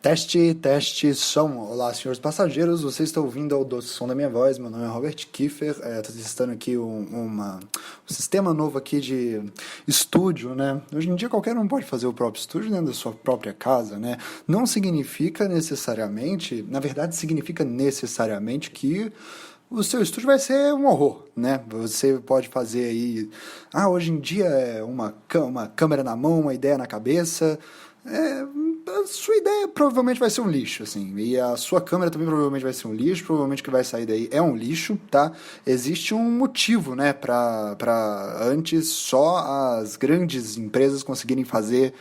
Teste, teste, som. Olá, senhores passageiros, vocês estão ouvindo ao doce som da minha voz. Meu nome é Robert Kiefer. Estou testando aqui um sistema novo aqui de estúdio, né? Hoje em dia qualquer um pode fazer o próprio estúdio dentro da sua própria casa, né? Não significa necessariamente, na verdade significa necessariamente que o seu estúdio vai ser um horror, né? Você pode fazer aí... hoje em dia é uma câmera na mão, uma ideia na cabeça... a sua ideia provavelmente vai ser um lixo, assim, e a sua câmera também provavelmente vai ser um lixo, provavelmente o que vai sair daí é um lixo, tá? Existe um motivo, né, pra antes só as grandes empresas conseguirem fazer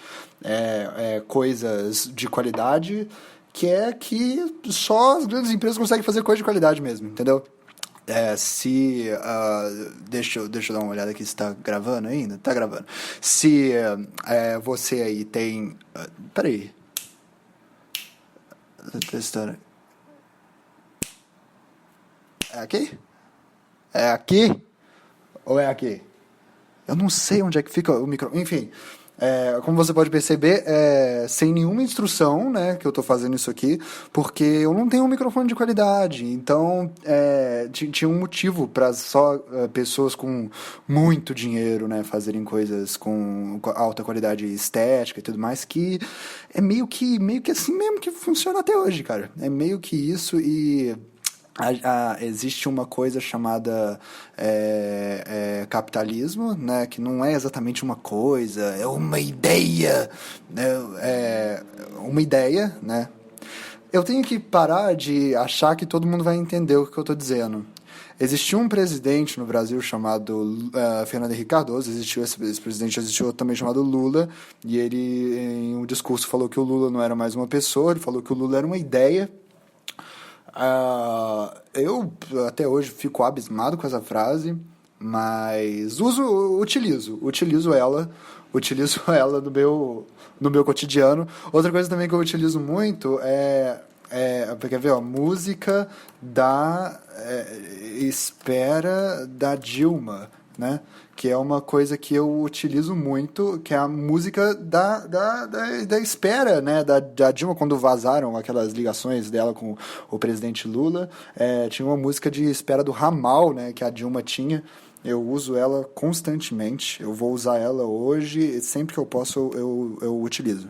coisas de qualidade, que é que só as grandes empresas conseguem fazer coisa de qualidade mesmo, entendeu? Deixa eu dar uma olhada aqui se tá gravando ainda. Tá gravando. Se você aí tem... peraí. Tô testando. É aqui? É aqui? Ou é aqui? Eu não sei onde é que fica o microfone. Enfim... como você pode perceber, sem nenhuma instrução, né, que eu estou fazendo isso aqui, porque eu não tenho um microfone de qualidade, então tinha um motivo para só pessoas com muito dinheiro, né, fazerem coisas com alta qualidade estética e tudo mais, que é meio que assim mesmo que funciona até hoje, cara. É meio que isso e... existe uma coisa chamada capitalismo, né, que não é exatamente uma coisa, é uma ideia, uma ideia, né? Eu tenho que parar de achar que todo mundo vai entender o que eu estou dizendo. Existiu um presidente no Brasil chamado Fernando Henrique Cardoso, esse presidente existiu também chamado Lula, e ele em um discurso falou que o Lula não era mais uma pessoa, ele falou que o Lula era uma ideia. Eu até hoje fico abismado com essa frase, mas utilizo ela no meu cotidiano. Outra coisa também que eu utilizo muito quer ver, música da espera da Dilma, né? Que é uma coisa que eu utilizo muito, que é a música da espera, né, da Dilma, quando vazaram aquelas ligações dela com o presidente Lula, tinha uma música de espera do ramal, né, que a Dilma tinha. Eu uso ela constantemente, eu vou usar ela hoje, e sempre que eu posso eu utilizo.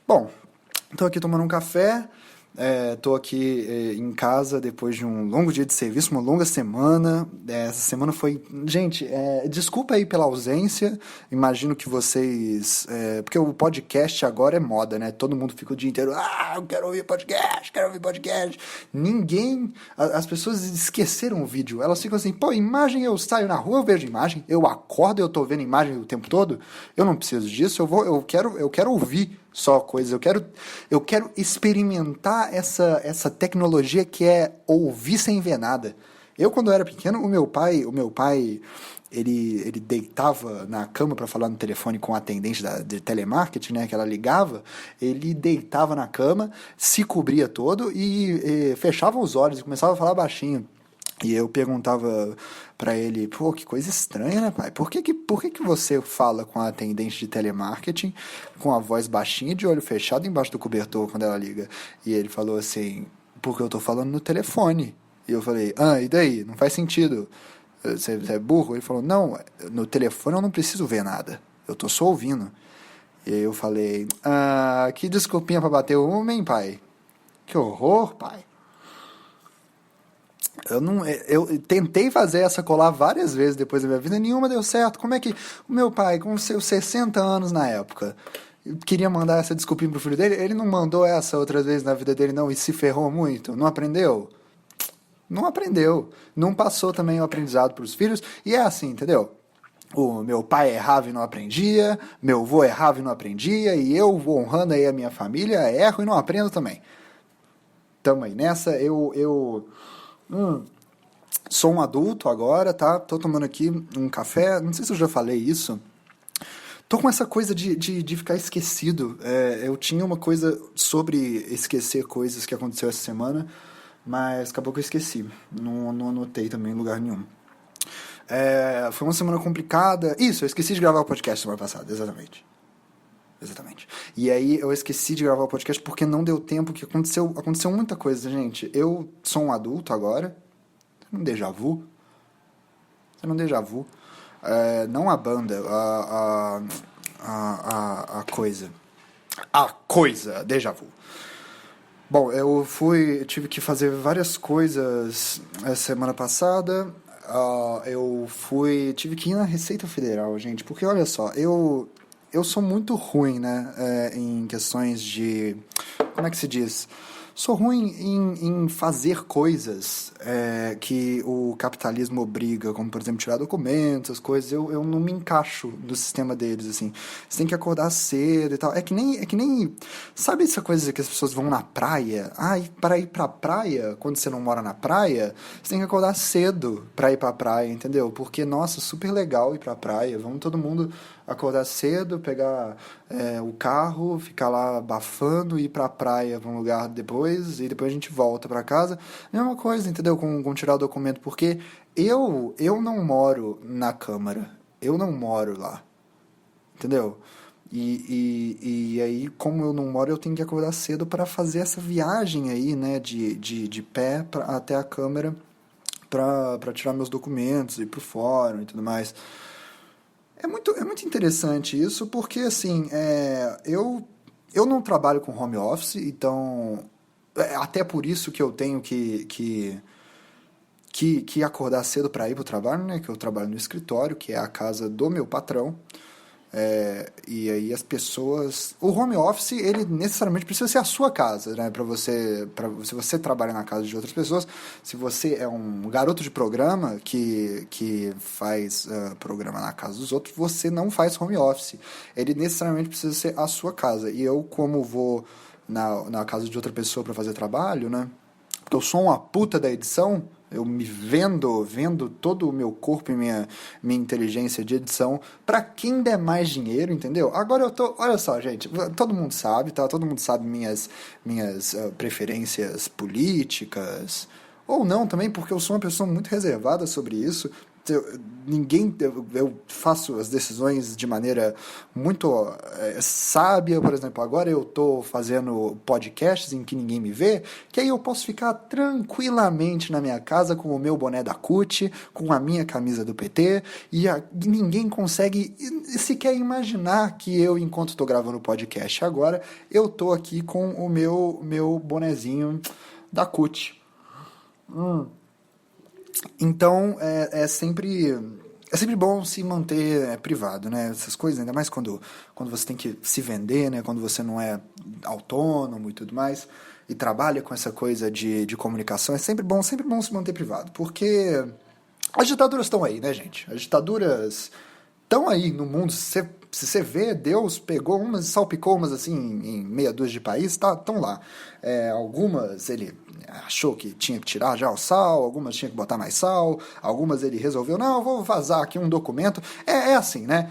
Bom, estou aqui tomando um café, estou aqui em casa depois de um longo dia de serviço, uma longa semana. Essa semana foi... Gente, desculpa aí pela ausência, imagino que vocês... porque o podcast agora é moda, né? Todo mundo fica o dia inteiro, eu quero ouvir podcast. Ninguém... As pessoas esqueceram o vídeo, elas ficam assim, imagem, eu saio na rua, eu vejo imagem, eu acordo, eu tô vendo imagem o tempo todo, eu não preciso disso, eu quero ouvir só coisas, eu quero experimentar essa tecnologia que é ouvir sem ver nada. Eu, quando era pequeno, o meu pai ele deitava na cama para falar no telefone com a atendente de telemarketing, né, que ela ligava, ele deitava na cama, se cobria todo e fechava os olhos e começava a falar baixinho. E eu perguntava pra ele, que coisa estranha, né, pai? Por que você fala com a atendente de telemarketing com a voz baixinha de olho fechado embaixo do cobertor quando ela liga? E ele falou assim, porque eu tô falando no telefone. E eu falei, e daí? Não faz sentido. Você é burro? Ele falou, não, no telefone eu não preciso ver nada. Eu tô só ouvindo. E aí eu falei, que desculpinha pra bater o homem, pai? Que horror, pai. Eu tentei fazer essa colar várias vezes depois da minha vida, nenhuma deu certo. Como é que o meu pai, com seus 60 anos na época, queria mandar essa desculpinha pro filho dele, ele não mandou essa outras vezes na vida dele não e se ferrou muito? Não aprendeu? Não aprendeu. Não passou também o aprendizado pros filhos e é assim, entendeu? O meu pai errava e não aprendia, meu avô errava e não aprendia, e eu vou honrando aí a minha família, erro e não aprendo também. Tamo aí nessa, sou um adulto agora, tá? Tô tomando aqui um café, não sei se eu já falei isso. Tô com essa coisa de ficar esquecido. Eu tinha uma coisa sobre esquecer coisas que aconteceu essa semana, mas acabou que eu esqueci. Não anotei também em lugar nenhum. Foi uma semana complicada. Isso, eu esqueci de gravar o podcast semana passada, exatamente. Exatamente. E aí eu esqueci de gravar o podcast porque não deu tempo, que aconteceu muita coisa, gente. Eu sou um adulto agora, um déjà vu, sendo um déjà vu. Não a banda, a coisa. A coisa, déjà vu. Bom, eu tive que fazer várias coisas a semana passada. Tive que ir na Receita Federal, gente, porque olha só, eu sou muito ruim, né, em questões de, como é que se diz? Sou ruim em fazer coisas que o capitalismo obriga, como, por exemplo, tirar documentos, as coisas. Eu não me encaixo no sistema deles, assim. Você tem que acordar cedo e tal. É que nem sabe essa coisa que as pessoas vão na praia? E para ir pra praia, quando você não mora na praia, você tem que acordar cedo pra ir pra praia, entendeu? Porque, nossa, super legal ir pra praia. Vamos todo mundo acordar cedo, pegar o carro, ficar lá abafando, ir pra praia pra um lugar depois, e depois a gente volta pra casa. Mesma coisa, entendeu? Com tirar o documento, porque eu não moro na Câmara, eu não moro lá, entendeu? E aí, como eu não moro, eu tenho que acordar cedo para fazer essa viagem aí, né, de pé até a Câmara para tirar meus documentos, ir pro fórum e tudo mais. É muito interessante isso, porque assim, eu não trabalho com home office, então até por isso que eu tenho que acordar cedo para ir para o trabalho, né? Que eu trabalho no escritório, que é a casa do meu patrão. E aí as pessoas. O home office, ele necessariamente precisa ser a sua casa, né? Se você trabalha na casa de outras pessoas, se você é um garoto de programa que faz programa na casa dos outros, você não faz home office. Ele necessariamente precisa ser a sua casa. E eu, como vou na casa de outra pessoa para fazer trabalho, né? Porque eu sou uma puta da edição, eu me vendo todo o meu corpo e minha inteligência de edição pra quem der mais dinheiro, entendeu? Agora olha só, gente, todo mundo sabe, tá? Todo mundo sabe minhas preferências políticas, ou não também, porque eu sou uma pessoa muito reservada sobre isso. Eu faço as decisões de maneira muito sábia. Por exemplo, agora eu estou fazendo podcasts em que ninguém me vê, que aí eu posso ficar tranquilamente na minha casa com o meu boné da CUT, com a minha camisa do PT, e ninguém consegue sequer imaginar que eu, enquanto estou gravando o podcast agora, eu estou aqui com o meu bonezinho da CUT. Então, é sempre bom se manter privado, né? Essas coisas, ainda mais quando você tem que se vender, né? Quando você não é autônomo e tudo mais, e trabalha com essa coisa de comunicação, é sempre bom se manter privado, porque as ditaduras estão aí, né, gente? As ditaduras estão aí no mundo. Se você vê, Deus pegou umas e salpicou umas assim em meia dúzia de países, estão lá. Algumas ele achou que tinha que tirar já o sal, algumas tinha que botar mais sal, algumas ele resolveu, não, eu vou vazar aqui um documento. É assim, né?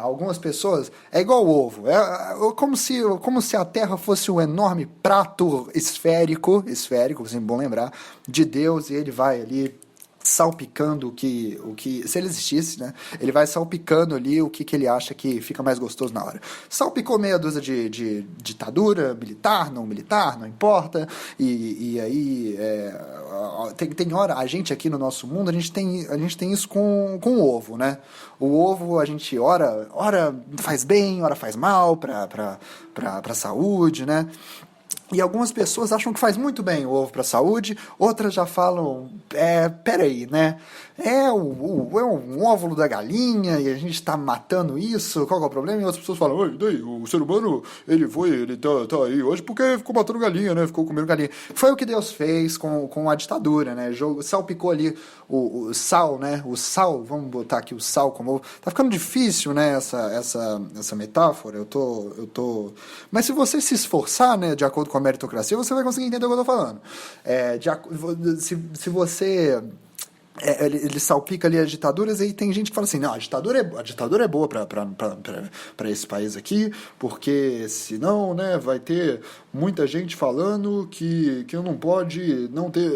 Algumas pessoas, é igual o ovo, como se a Terra fosse um enorme prato esférico, assim, bom lembrar, de Deus, e ele vai ali salpicando o que se ele existisse, né? Ele vai salpicando ali o que ele acha que fica mais gostoso na hora. Salpicou meia dúzia de ditadura, militar, não importa. E aí tem hora, a gente aqui no nosso mundo, a gente tem isso com o ovo, né? O ovo a gente ora faz bem, ora faz mal pra saúde, né? E algumas pessoas acham que faz muito bem o ovo para a saúde, outras já falam, peraí, né? É um óvulo da galinha e a gente está matando isso, qual que é o problema? E outras pessoas falam, oi, daí, o ser humano, ele tá aí hoje porque ficou matando galinha, né? Ficou comendo galinha. Foi o que Deus fez com a ditadura, né? Salpicou ali o sal, né? O sal, vamos botar aqui o sal como ovo. Tá ficando difícil, né, essa metáfora, Mas se você se esforçar, né, de acordo com a meritocracia, você vai conseguir entender o que eu tô falando. Se você... ele salpica ali as ditaduras, e aí tem gente que fala assim, não, a ditadura é boa para esse país aqui, porque senão, né, vai ter muita gente falando que não pode não ter,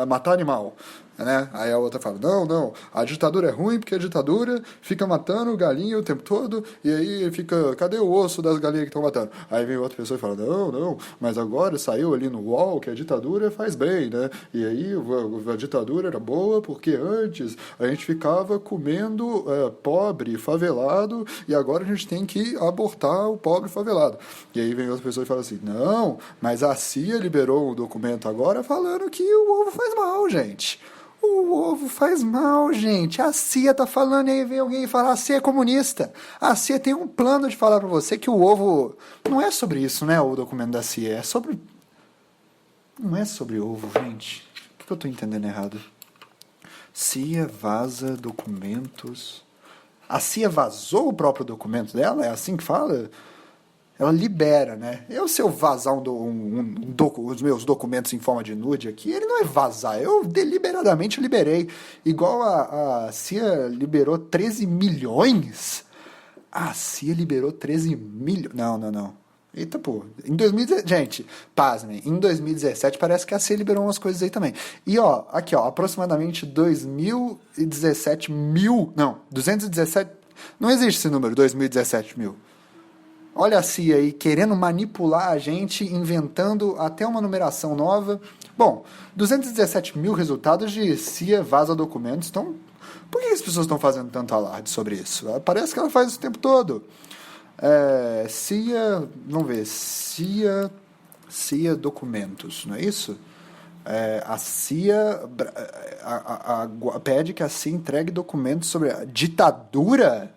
matar animal. né? Aí a outra fala, não, a ditadura é ruim porque a ditadura fica matando galinha o tempo todo e aí fica, cadê o osso das galinhas que estão matando? Aí vem outra pessoa e fala, não, mas agora saiu ali no UOL que a ditadura faz bem, né? E aí a ditadura era boa porque antes a gente ficava comendo pobre, favelado, e agora a gente tem que abortar o pobre favelado. E aí vem outra pessoa e fala assim, não, mas a CIA liberou um documento agora falando que o ovo faz mal, gente. O ovo faz mal, gente. A CIA tá falando e aí vem alguém e fala, a CIA é comunista. A CIA tem um plano de falar pra você que o ovo... Não é sobre isso, né, o documento da CIA. É sobre... Não é sobre ovo, gente. O que eu tô entendendo errado? CIA vaza documentos... A CIA vazou o próprio documento dela? É assim que fala? Ela libera, né? Se eu vazar os meus documentos em forma de nude aqui, ele não é vazar. Eu deliberadamente liberei. Igual a CIA liberou 13 milhões? A CIA liberou 13 milhões? Não. Eita, pô. Em 2017, gente, pasmem, em 2017 parece que a CIA liberou umas coisas aí também. E, aqui, aproximadamente 2017 mil... Não, 217... Não existe esse número, 2017 mil. Olha a CIA aí, querendo manipular a gente, inventando até uma numeração nova. Bom, 217 mil resultados de CIA vaza documentos. Então, por que as pessoas estão fazendo tanto alarde sobre isso? Parece que ela faz isso o tempo todo. CIA, vamos ver, CIA documentos, não é isso? A CIA pede que a CIA entregue documentos sobre a ditadura.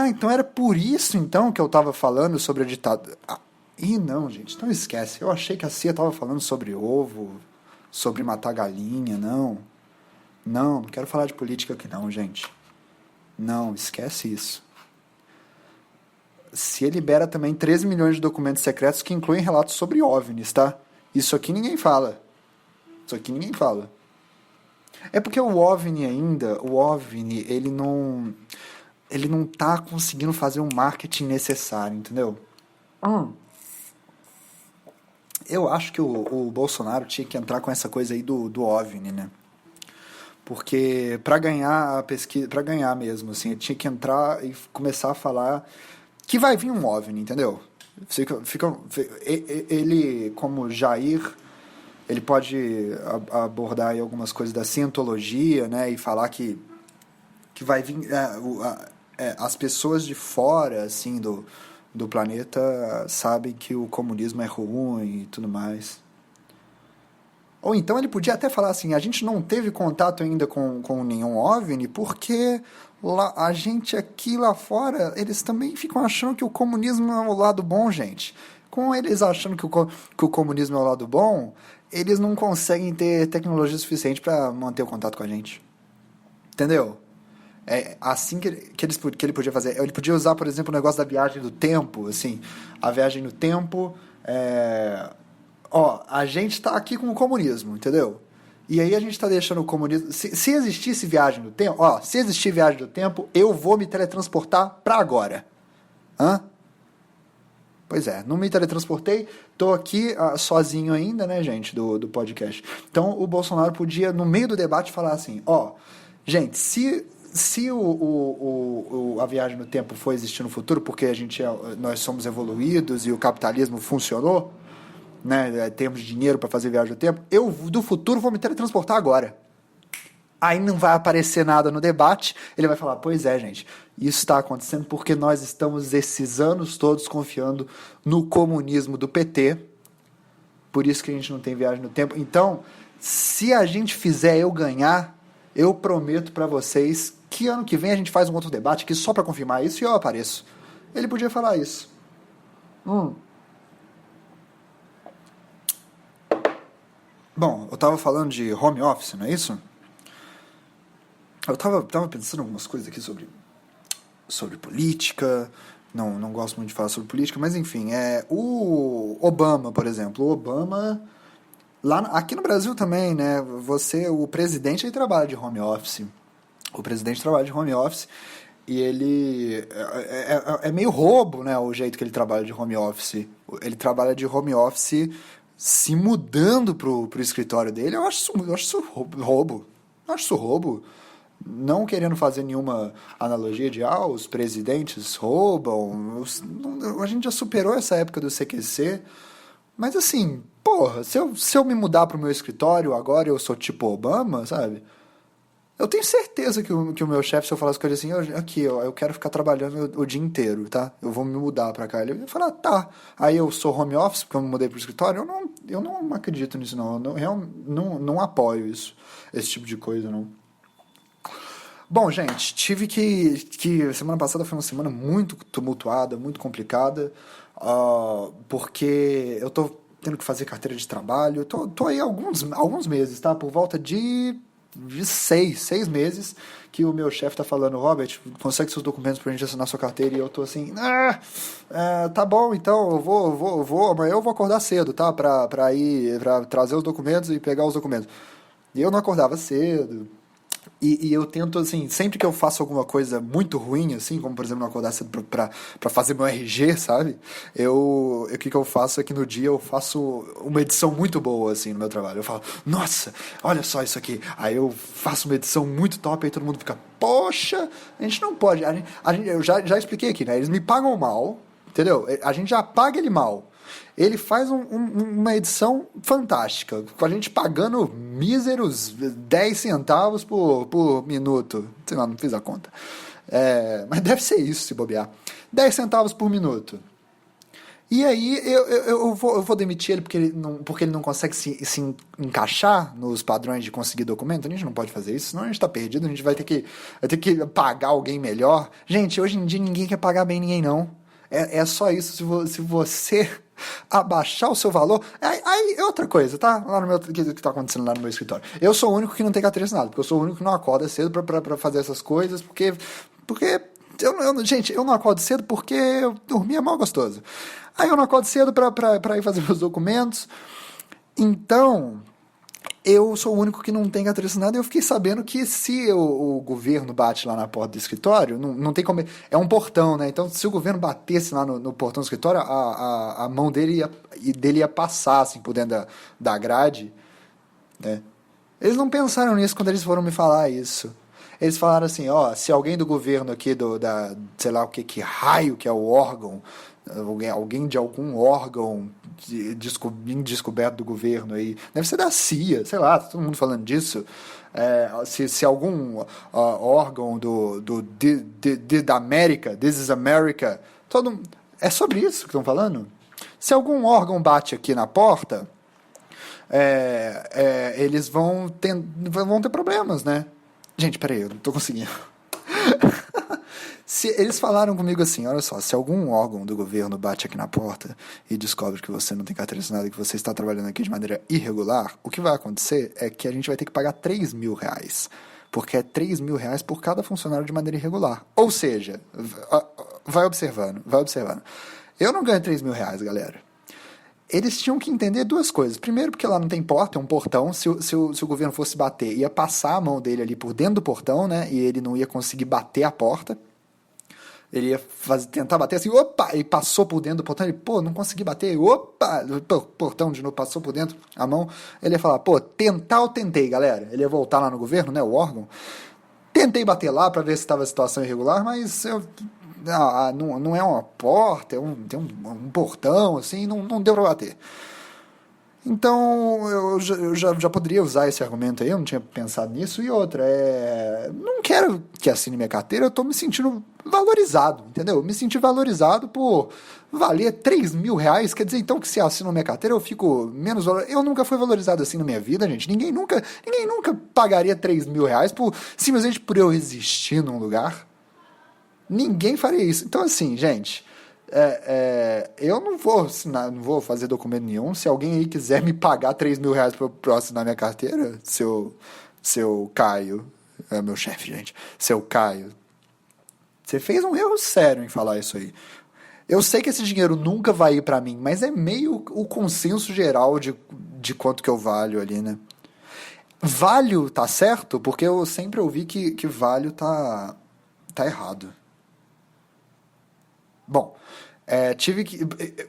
Então era por isso então que eu estava falando sobre a ditadura. Não, gente, então esquece. Eu achei que a CIA estava falando sobre ovo, sobre matar galinha, não quero falar de política aqui não, gente. Não, esquece isso. CIA libera também 13 milhões de documentos secretos que incluem relatos sobre OVNIs, tá? Isso aqui ninguém fala. É porque o OVNI, ele não tá conseguindo fazer o marketing necessário, entendeu? Eu acho que o Bolsonaro tinha que entrar com essa coisa aí do OVNI, né? Porque para ganhar a pesquisa, para ganhar mesmo, assim, ele tinha que entrar e começar a falar que vai vir um OVNI, entendeu? Ele, como Jair, ele pode abordar aí algumas coisas da cientologia, né? E falar que vai vir... as pessoas de fora, assim, do planeta sabem que o comunismo é ruim e tudo mais. Ou então ele podia até falar assim, a gente não teve contato ainda com nenhum OVNI porque a gente aqui lá fora, eles também ficam achando que o comunismo é o lado bom, gente. Com eles achando que o comunismo é o lado bom, eles não conseguem ter tecnologia suficiente para manter o contato com a gente. Entendeu? É assim que ele podia fazer. Ele podia usar, por exemplo, o negócio da viagem do tempo, assim, a viagem no tempo... a gente tá aqui com o comunismo, entendeu? E aí a gente tá deixando o comunismo... Se existisse viagem do tempo... se existir viagem do tempo, eu vou me teletransportar pra agora. Pois é, não me teletransportei, tô aqui sozinho ainda, né, gente, do podcast. Então o Bolsonaro podia, no meio do debate, falar assim, gente, se a viagem no tempo for existir no futuro, porque nós somos evoluídos e o capitalismo funcionou, né, temos dinheiro para fazer viagem no tempo, eu do futuro vou me teletransportar agora. Aí não vai aparecer nada no debate, ele vai falar, pois é, gente, isso está acontecendo porque nós estamos esses anos todos confiando no comunismo do PT, por isso que a gente não tem viagem no tempo. Então, se a gente fizer eu ganhar, eu prometo para vocês que ano que vem a gente faz um outro debate aqui só para confirmar isso e eu apareço. Ele podia falar isso. Bom, eu tava falando de home office, não é isso? Eu tava pensando algumas coisas aqui sobre política. Não gosto muito de falar sobre política, mas enfim, o Obama, por exemplo. O Obama, aqui no Brasil também, né? O presidente, ele trabalha de home office. O presidente trabalha de home office e ele... É meio roubo, né? O jeito que ele trabalha de home office. Ele trabalha de home office se mudando pro escritório dele, eu acho isso roubo. Eu acho isso roubo. Não querendo fazer nenhuma analogia de, os presidentes roubam. A gente já superou essa época do CQC. Mas assim, porra, se eu me mudar pro meu escritório agora, eu sou tipo Obama, sabe? Eu tenho certeza que o meu chefe, se eu falasse com ele assim, aqui, ó, eu quero ficar trabalhando o dia inteiro, tá? Eu vou me mudar pra cá. Ele ia falar, tá. Aí eu sou home office, porque eu me mudei pro escritório. Eu não acredito nisso, não. Não apoio isso, esse tipo de coisa, não. Bom, gente, tive que semana passada foi uma semana muito tumultuada, muito complicada, porque eu tô tendo que fazer carteira de trabalho. Tô aí há alguns meses, tá? Por volta de seis meses que o meu chefe tá falando, Robert, consegue seus documentos pra gente assinar sua carteira, e eu tô assim, tá bom, então eu vou, amanhã eu vou acordar cedo, tá? Pra trazer os documentos e pegar os documentos. E eu não acordava cedo. E eu tento, assim, sempre que eu faço alguma coisa muito ruim, assim, como, por exemplo, não acordar cedo pra fazer meu RG, sabe? O que eu faço é que no dia eu faço uma edição muito boa, assim, no meu trabalho. Eu falo, nossa, olha só isso aqui. Aí eu faço uma edição muito top, aí todo mundo fica, poxa, a gente não pode. Eu já expliquei aqui, né? Eles me pagam mal, entendeu? A gente já paga ele mal. Ele faz uma edição fantástica, com a gente pagando míseros 10 centavos por minuto. Sei lá, não fiz a conta. Mas deve ser isso, se bobear. 10 centavos por minuto. E aí eu vou demitir ele porque ele não consegue se encaixar nos padrões de conseguir documento. A gente não pode fazer isso, senão a gente tá perdido, a gente vai ter que pagar alguém melhor. Gente, hoje em dia ninguém quer pagar bem ninguém, não. É só isso. Se você abaixar o seu valor. Aí é outra coisa, tá? Lá no meu, que tá acontecendo lá no meu escritório. Eu sou o único que não tem carteira assinada, porque eu sou o único que não acorda cedo pra fazer essas coisas, porque gente, eu não acordo cedo porque eu dormia mal gostoso. Aí eu não acordo cedo pra ir fazer meus documentos. Então, eu sou o único que não tem carteira assinada, e eu fiquei sabendo que se o governo bate lá na porta do escritório, não tem como. É um portão, né? Então, se o governo batesse lá no portão do escritório, a mão dele ia passar assim, por dentro da grade, né? Eles não pensaram nisso quando eles foram me falar isso. Eles falaram assim, se alguém do governo aqui, sei lá o que raio que é o órgão, alguém de algum órgão descoberto do governo aí, deve ser da CIA, sei lá, tá todo mundo falando disso. Se algum órgão da América, This is America, é sobre isso que estão falando? Se algum órgão bate aqui na porta, eles vão ter problemas, né? Gente, peraí, eu não tô conseguindo. Eles falaram comigo assim, olha só, se algum órgão do governo bate aqui na porta e descobre que você não tem carteira assinada e que você está trabalhando aqui de maneira irregular, o que vai acontecer é que a gente vai ter que pagar R$3.000, porque é R$3.000 por cada funcionário de maneira irregular. Ou seja, vai observando. Eu não ganho R$3.000, galera. Eles tinham que entender duas coisas. Primeiro, porque lá não tem porta, é um portão. Se o governo fosse bater, ia passar a mão dele ali por dentro do portão, né? E ele não ia conseguir bater a porta. Ele ia tentar bater assim, opa! E passou por dentro do portão. Ele, não consegui bater. Opa! O portão de novo passou por dentro, a mão. Ele ia falar, tentar eu tentei, galera. Ele ia voltar lá no governo, né? O órgão. Tentei bater lá para ver se estava a situação irregular, mas não é uma porta, tem um portão, assim, não deu para bater. Então, eu já poderia usar esse argumento aí, eu não tinha pensado nisso. E outra, não quero que assine minha carteira, eu tô me sentindo valorizado, entendeu? Me senti valorizado por valer R$3.000, quer dizer, então, que se assina minha carteira eu fico menos valorizado. Eu nunca fui valorizado assim na minha vida, gente. Ninguém nunca pagaria R$3.000 simplesmente por eu existir num lugar. Ninguém faria isso. Então, assim, gente, eu não vou assinar, não vou fazer documento nenhum. Se alguém aí quiser me pagar R$3.000 pra eu assinar minha carteira, seu Caio, é meu chefe, gente, seu Caio, você fez um erro sério em falar isso aí. Eu sei que esse dinheiro nunca vai ir pra mim, mas é meio o consenso geral de quanto que eu valho ali, né? Valho tá certo? Porque eu sempre ouvi que valho tá errado. Bom, Tive que.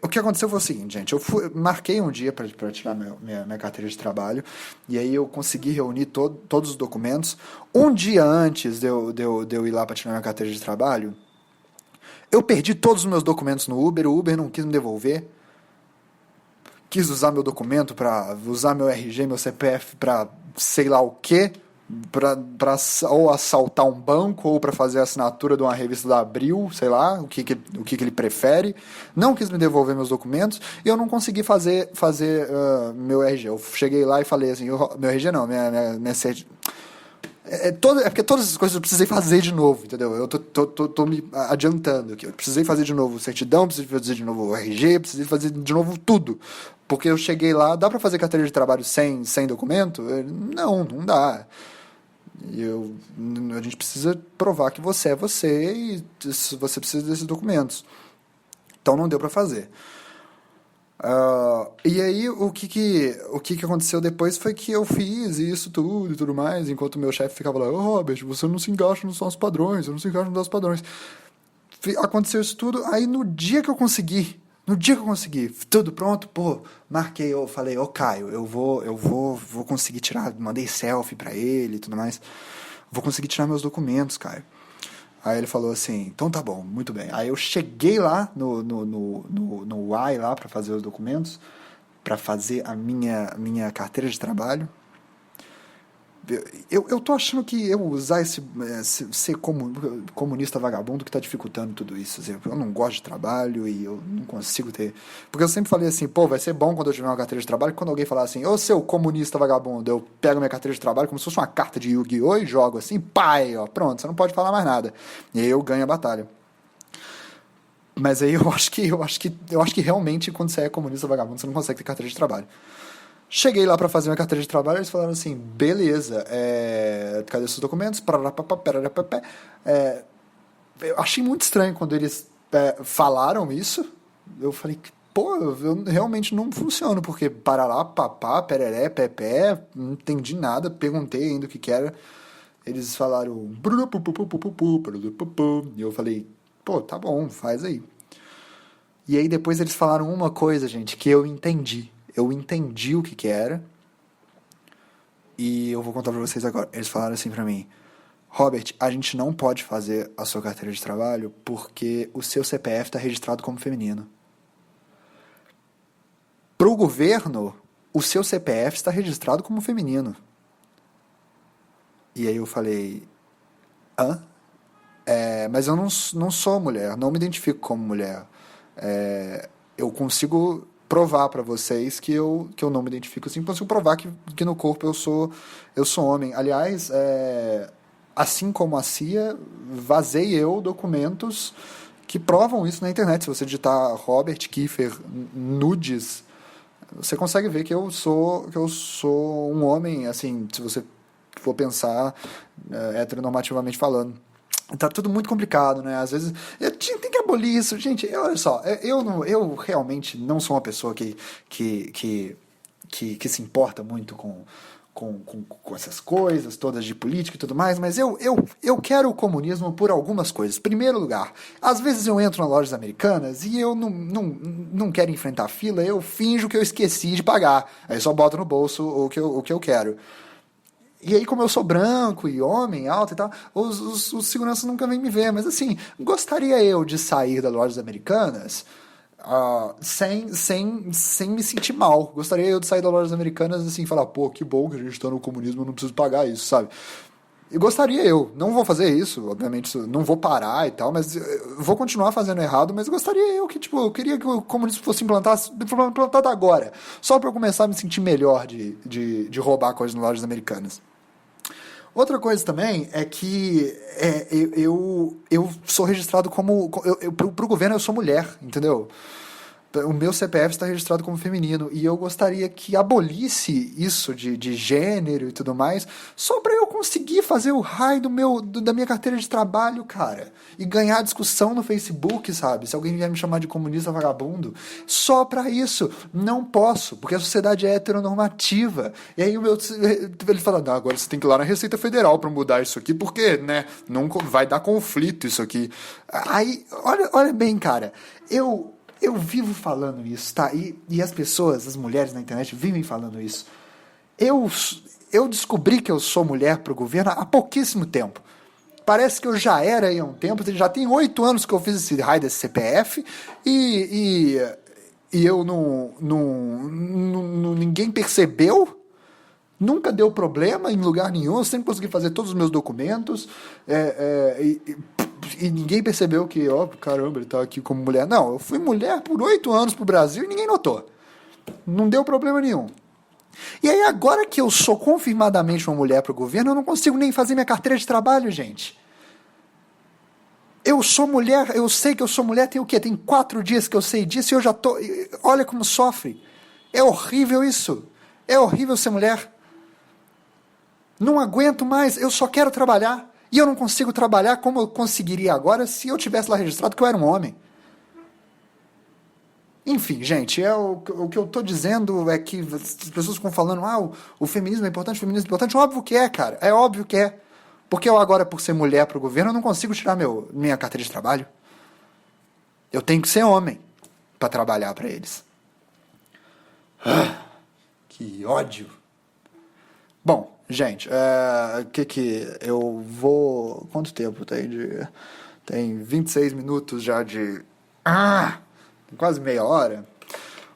O que aconteceu foi o seguinte, gente. Marquei um dia para tirar minha carteira de trabalho. E aí eu consegui reunir todos os documentos. Um dia antes de eu ir lá para tirar minha carteira de trabalho, eu perdi todos os meus documentos no Uber. O Uber não quis me devolver. Quis usar meu documento para usar meu RG, meu CPF para sei lá o quê. Pra ou assaltar um banco ou para fazer a assinatura de uma revista da Abril, sei lá, o que ele prefere. Não quis me devolver meus documentos e eu não consegui fazer meu RG. Eu cheguei lá e falei assim, meu RG não, minha é porque todas essas coisas eu precisei fazer de novo, entendeu? Eu tô me adiantando aqui. Eu precisei fazer de novo certidão, precisei fazer de novo o RG, precisei fazer de novo tudo. Porque eu cheguei lá, dá pra fazer carteira de trabalho sem documento? Não dá. A gente precisa provar que você é você e você precisa desses documentos. Então não deu para fazer. E aí o que aconteceu depois foi que eu fiz isso tudo e tudo mais, enquanto o meu chefe ficava lá, Robert, você não se encaixa nos nossos padrões, você não se encaixa nos nossos padrões. Aconteceu isso tudo, aí no dia que eu consegui, tudo pronto, marquei, eu falei, Caio, eu vou conseguir tirar, mandei selfie pra ele e tudo mais, vou conseguir tirar meus documentos, Caio. Aí ele falou assim, então tá bom, muito bem. Aí eu cheguei lá no UAI lá pra fazer os documentos, pra fazer a minha carteira de trabalho. Eu tô achando que eu usar ser comunista vagabundo que tá dificultando tudo isso. Eu não gosto de trabalho e eu não consigo ter. Porque eu sempre falei assim, vai ser bom quando eu tiver uma carteira de trabalho. Quando alguém falar assim, ô seu comunista vagabundo, eu pego minha carteira de trabalho como se fosse uma carta de Yu-Gi-Oh! E jogo assim, pronto, você não pode falar mais nada. E aí eu ganho a batalha. Mas aí eu acho que realmente quando você é comunista vagabundo, você não consegue ter carteira de trabalho. Cheguei lá para fazer minha carteira de trabalho, eles falaram assim, beleza, cadê seus documentos? Eu achei muito estranho quando eles falaram isso. Eu falei, eu realmente não funciono, porque parará, papá, pereré, pepé, não entendi nada, perguntei ainda o que era. Eles falaram, e eu falei, tá bom, faz aí. E aí depois eles falaram uma coisa, gente, que eu entendi. Eu entendi o que era. E eu vou contar pra vocês agora. Eles falaram assim pra mim, Robert, a gente não pode fazer a sua carteira de trabalho porque o seu CPF tá registrado como feminino. Pro governo, o seu CPF está registrado como feminino. E aí eu falei, hã? Mas eu não sou mulher, não me identifico como mulher. Eu consigo provar para vocês que eu não me identifico assim, consigo provar que no corpo eu sou homem. Aliás, assim como a CIA, vazei eu documentos que provam isso na internet. Se você digitar Robert Kiefer nudes, você consegue ver que eu sou um homem, assim, se você for pensar heteronormativamente falando. Tá tudo muito complicado, né? Às vezes tem que abolir isso, gente. Olha só, eu realmente não sou uma pessoa que se importa muito com essas coisas todas de política e tudo mais, mas eu quero o comunismo por algumas coisas. Primeiro lugar, às vezes eu entro nas lojas americanas e eu não quero enfrentar a fila, eu finjo que eu esqueci de pagar. Aí só boto no bolso o que eu quero. E aí, como eu sou branco e homem, alto e tal, os seguranças nunca vêm me ver. Mas assim, gostaria eu de sair das lojas americanas sem me sentir mal. Gostaria eu de sair das lojas americanas assim, falar, que bom que a gente tá no comunismo, eu não preciso pagar isso, sabe? E gostaria eu, não vou fazer isso, obviamente, não vou parar e tal, mas eu vou continuar fazendo errado, mas gostaria eu que, eu queria que o comunismo fosse implantado agora, só para eu começar a me sentir melhor de roubar coisas nas lojas americanas. Outra coisa também é que eu sou registrado como... Pro governo eu sou mulher, entendeu? o meu CPF está registrado como feminino e eu gostaria que abolisse isso de gênero e tudo mais, só para eu conseguir fazer o raio da minha carteira de trabalho, cara, e ganhar discussão no Facebook, sabe? Se alguém vier me chamar de comunista vagabundo, só para isso. Não posso, porque a sociedade é heteronormativa. E aí ele fala, não, agora você tem que ir lá na Receita Federal para mudar isso aqui, porque, né, não vai dar conflito isso aqui. Aí, olha bem, cara, eu vivo falando isso, tá? E as pessoas, as mulheres na internet, vivem falando isso. Eu descobri que eu sou mulher pro governo há pouquíssimo tempo. Parece que eu já era aí há um tempo, já tem 8 anos que eu fiz esse raio desse CPF e eu ninguém percebeu. Nunca deu problema em lugar nenhum, eu sempre consegui fazer todos os meus documentos, e ninguém percebeu que, ó, caramba, ele tá aqui como mulher. Não, eu fui mulher por 8 anos pro Brasil e ninguém notou. Não deu problema nenhum. E aí, agora que eu sou confirmadamente uma mulher pro governo, eu não consigo nem fazer minha carteira de trabalho, gente. Eu sou mulher, eu sei que eu sou mulher, tem o quê? Tem 4 dias que eu sei disso e eu já tô... Olha como sofre. É horrível isso. É horrível ser mulher. Não aguento mais, eu só quero trabalhar. E eu não consigo trabalhar como eu conseguiria agora se eu tivesse lá registrado que eu era um homem. Enfim, gente, o que eu estou dizendo é que as pessoas ficam falando, o feminismo é importante, o feminismo é importante. Óbvio que é, cara, é óbvio que é. Porque eu agora, por ser mulher para o governo, eu não consigo tirar minha carteira de trabalho. Eu tenho que ser homem para trabalhar para eles. Que ódio. Bom, gente, que eu vou... Quanto tempo tem Tem 26 minutos já de... quase meia hora.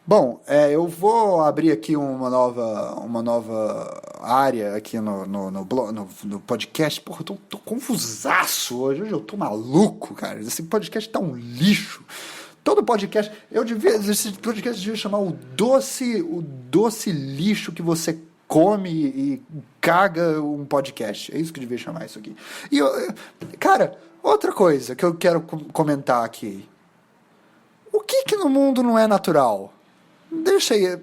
Bom, eu vou abrir aqui uma nova área aqui no podcast. Porra, eu tô confusaço hoje eu tô maluco, cara. Esse podcast tá um lixo. Todo podcast... Esse podcast devia chamar o doce lixo que você come e caga um podcast. É isso que devia chamar isso aqui. E, cara, outra coisa que eu quero comentar aqui. O que no mundo não é natural? Deixa aí, eu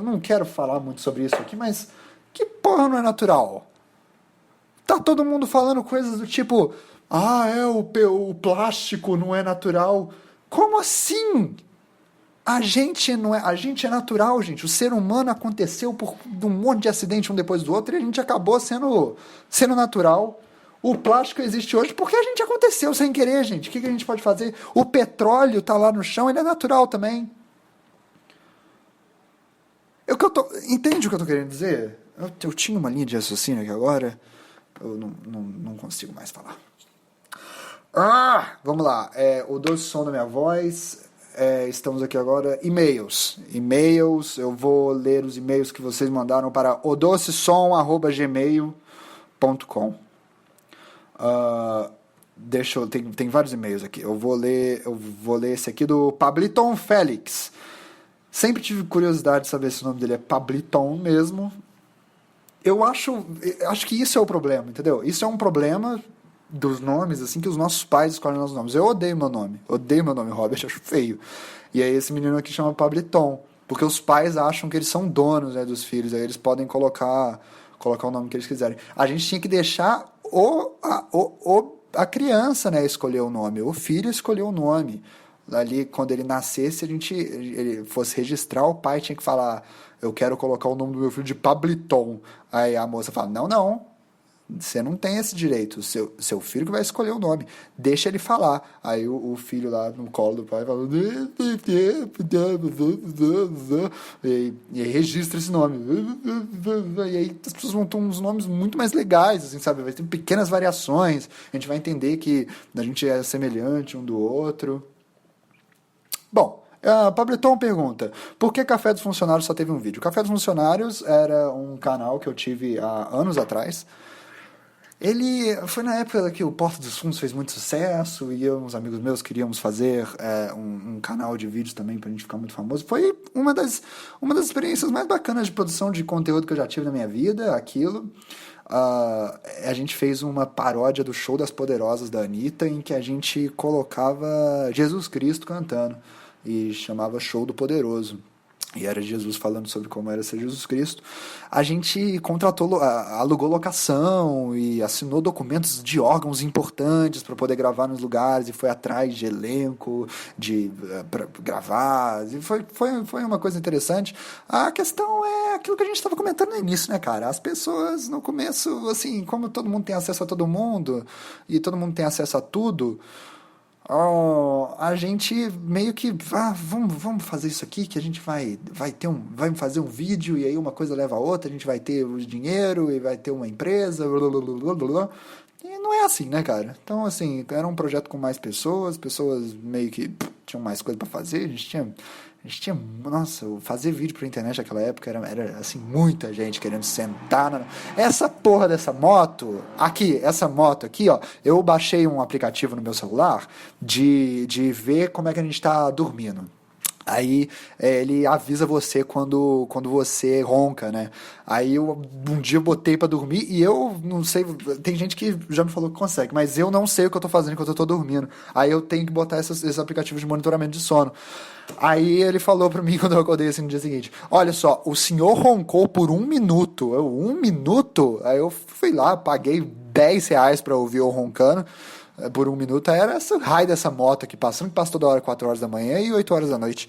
não quero falar muito sobre isso aqui, mas que porra não é natural? Tá todo mundo falando coisas do tipo, o plástico não é natural. Como assim? A gente é natural, gente. O ser humano aconteceu por um monte de acidente um depois do outro e a gente acabou sendo natural. O plástico existe hoje porque a gente aconteceu sem querer, gente. O que a gente pode fazer? O petróleo tá lá no chão, ele é natural também. Entende o que eu tô querendo dizer? Eu tinha uma linha de raciocínio aqui agora. Eu não consigo mais falar. Vamos lá. O doce som da minha voz. Estamos aqui agora. E-mails. Eu vou ler os e-mails que vocês mandaram para odocesom@gmail.com. Tem vários e-mails aqui. Eu vou ler esse aqui do Pabliton Félix. Sempre tive curiosidade de saber se o nome dele é Pabliton mesmo. Eu acho que isso é o problema, entendeu? Isso é um problema dos nomes, assim, que os nossos pais escolhem nossos nomes. Eu odeio meu nome Robert, acho feio. E aí esse menino aqui chama Pabliton, porque os pais acham que eles são donos, né, dos filhos, aí eles podem colocar o nome que eles quiserem. A gente tinha que deixar a criança, né, escolher o nome, o filho escolher o nome. Ali, quando ele nascesse, ele fosse registrar, o pai tinha que falar, eu quero colocar o nome do meu filho de Pabliton. Aí a moça fala, não, você não tem esse direito, seu filho que vai escolher o nome, deixa ele falar. Aí o filho lá no colo do pai fala, e registra esse nome. E aí as pessoas vão ter uns nomes muito mais legais, assim, sabe? Vai ter pequenas variações, a gente vai entender que a gente é semelhante um do outro. Bom, Pabliton pergunta, por que Café dos Funcionários só teve um vídeo? Café dos Funcionários era um canal que eu tive há anos atrás. Ele foi na época que o Porta dos Fundos fez muito sucesso e eu e uns amigos meus queríamos fazer um canal de vídeos também pra gente ficar muito famoso. Foi uma das experiências mais bacanas de produção de conteúdo que eu já tive na minha vida, aquilo. A gente fez uma paródia do Show das Poderosas da Anitta, em que a gente colocava Jesus Cristo cantando. e chamava Show do Poderoso. E era Jesus falando sobre como era ser Jesus Cristo. A gente contratou, alugou locação e assinou documentos de órgãos importantes para poder gravar nos lugares e foi atrás de elenco, para gravar. E foi uma coisa interessante. A questão é aquilo que a gente estava comentando no início, né, cara? As pessoas no começo, assim, como todo mundo tem acesso a todo mundo e todo mundo tem acesso a tudo, a gente meio que vamos fazer isso aqui, que a gente vai fazer um vídeo e aí uma coisa leva a outra, a gente vai ter o dinheiro e vai ter uma empresa, blá, blá, blá, blá, blá. E não é assim, né, cara? Então, assim, era um projeto com mais pessoas meio que tinham mais coisa pra fazer, a gente tinha, nossa, fazer vídeo pra internet naquela época era assim, muita gente querendo sentar essa porra dessa moto, essa moto aqui, ó, eu baixei um aplicativo no meu celular de ver como é que a gente tá dormindo. Aí ele avisa você quando você ronca, né? Aí um dia eu botei pra dormir e eu não sei, tem gente que já me falou que consegue, mas eu não sei o que eu tô fazendo enquanto eu tô dormindo. Aí eu tenho que botar esses aplicativos de monitoramento de sono. Aí ele falou pra mim quando eu acordei assim no dia seguinte: olha só, o senhor roncou por 1 minuto. Um minuto? Aí eu fui lá, paguei R$10 pra ouvir eu roncando por 1 minuto. Era essa raio dessa moto aqui passando, que passa toda hora 4 horas da manhã e 8 horas da noite.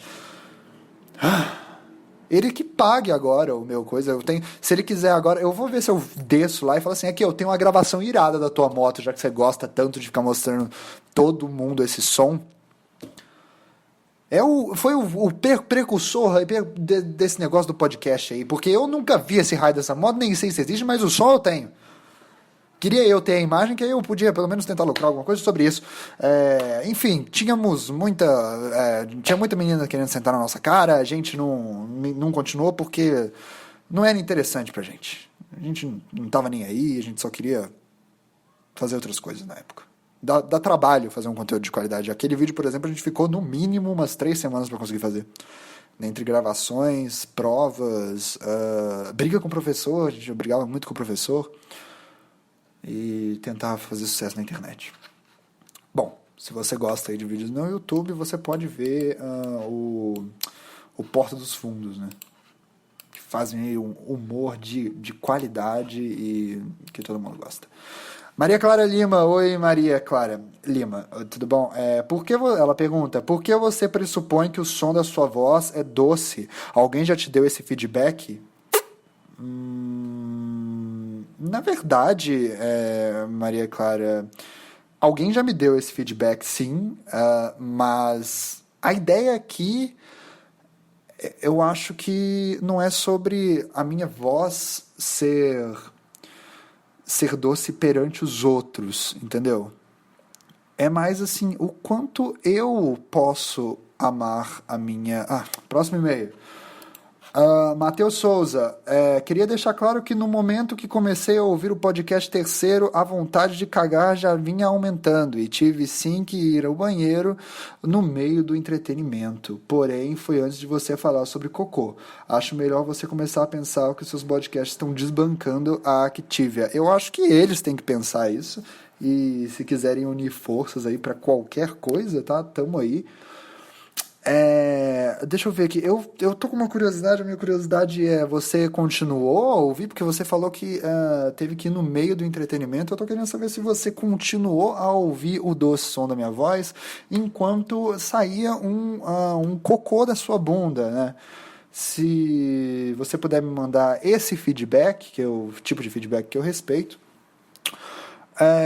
Ele que pague agora o meu coisa. Se ele quiser agora, eu vou ver se eu desço lá e falo assim: aqui, eu tenho uma gravação irada da tua moto, já que você gosta tanto de ficar mostrando todo mundo esse som. Foi o precursor desse negócio do podcast aí, porque eu nunca vi esse raio dessa moto, nem sei se existe, mas o som eu tenho. Queria eu ter a imagem, que aí eu podia pelo menos tentar lucrar alguma coisa sobre isso. Enfim, tinha muita menina querendo sentar na nossa cara, a gente não continuou porque não era interessante pra gente. A gente não tava nem aí, a gente só queria fazer outras coisas na época. Dá trabalho fazer um conteúdo de qualidade. Aquele vídeo, por exemplo, a gente ficou no mínimo umas 3 semanas para conseguir fazer. Entre gravações, provas, briga com o professor, a gente brigava muito com o professor e tentava fazer sucesso na internet. Bom, se você gosta aí de vídeos no YouTube, você pode ver o Porta dos Fundos, né? Que fazem aí um humor de qualidade e que todo mundo gosta. Maria Clara Lima, oi Maria Clara Lima, tudo bom? Ela pergunta, por que você pressupõe que o som da sua voz é doce? Alguém já te deu esse feedback? Na verdade, Maria Clara, alguém já me deu esse feedback, sim, mas a ideia aqui, eu acho que não é sobre a minha voz ser doce perante os outros, entendeu? É mais assim, o quanto eu posso amar a minha... próximo e-mail. Matheus Souza, queria deixar claro que no momento que comecei a ouvir o podcast terceiro, a vontade de cagar já vinha aumentando e tive sim que ir ao banheiro no meio do entretenimento. Porém, foi antes de você falar sobre cocô. Acho melhor você começar a pensar que os seus podcasts estão desbancando a Activia. Eu acho que eles têm que pensar isso e se quiserem unir forças aí para qualquer coisa, tá? Tamo aí. Deixa eu ver aqui, eu tô com uma curiosidade, a minha curiosidade você continuou a ouvir, porque você falou que teve que ir no meio do entretenimento. Eu tô querendo saber se você continuou a ouvir o doce som da minha voz enquanto saía um cocô da sua bunda, né? Se você puder me mandar esse feedback, que é o tipo de feedback que eu respeito.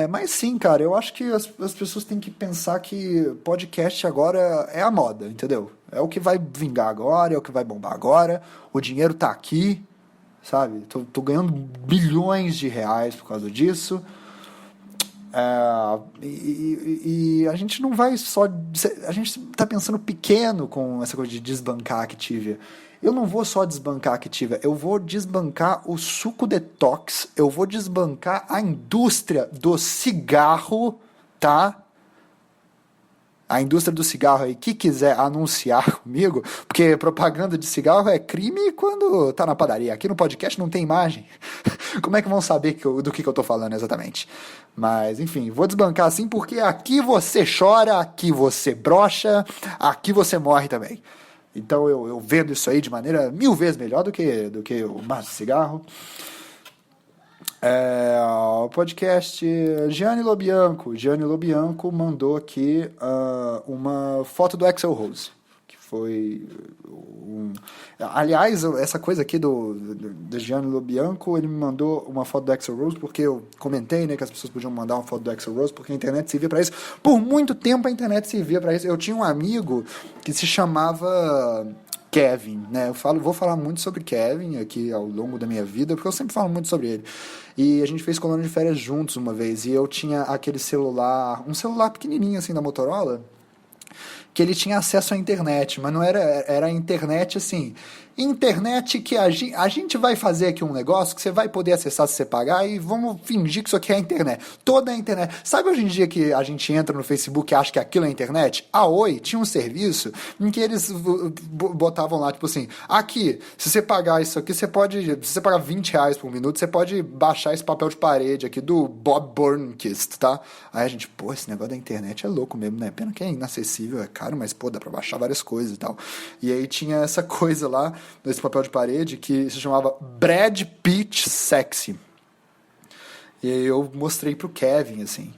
Mas sim, cara, eu acho que as pessoas têm que pensar que podcast agora é a moda, entendeu? É o que vai vingar agora, é o que vai bombar agora, o dinheiro tá aqui, sabe? Tô ganhando bilhões de reais por causa disso. E a gente não vai só... A gente tá pensando pequeno com essa coisa de desbancar a Activia. Eu não vou só desbancar a Activia, eu vou desbancar o suco detox, eu vou desbancar a indústria do cigarro, tá? a indústria do cigarro aí que quiser anunciar comigo, porque propaganda de cigarro é crime quando tá na padaria. Aqui no podcast não tem imagem. Como é que vão saber do que eu tô falando exatamente? Mas, enfim, vou desbancar assim porque aqui você chora, aqui você brocha, aqui você morre também. Então eu vendo isso aí de maneira 1000 vezes melhor do que o maço de cigarro. O podcast Gianni Lobianco mandou aqui uma foto do Axl Rose, que foi aliás, essa coisa aqui do Gianni Lobianco, ele me mandou uma foto do Axl Rose porque eu comentei, né, que as pessoas podiam mandar uma foto do Axl Rose porque a internet servia para isso. Por muito tempo a internet servia para isso. Eu tinha um amigo que se chamava Kevin, né? Vou falar muito sobre Kevin aqui ao longo da minha vida, porque eu sempre falo muito sobre ele. E a gente fez colônia de férias juntos uma vez, e eu tinha aquele celular, um celular pequenininho assim da Motorola, que ele tinha acesso à internet, mas não era a internet assim, internet que a gente vai fazer aqui um negócio que você vai poder acessar se você pagar e vamos fingir que isso aqui é a internet. Toda a internet. Sabe hoje em dia que a gente entra no Facebook e acha que aquilo é a internet? A Oi tinha um serviço em que eles botavam lá, tipo assim, aqui, se você pagar isso aqui, se você pagar R$20 por minuto, você pode baixar esse papel de parede aqui do Bob Burnquist, tá? Aí a gente, pô, esse negócio da internet é louco mesmo, né? Pena que é inacessível, é caro, mas pô, dá pra baixar várias coisas e tal. E aí tinha essa coisa lá, nesse papel de parede, que se chamava Brad Pitt Sexy. E aí eu mostrei pro Kevin, assim.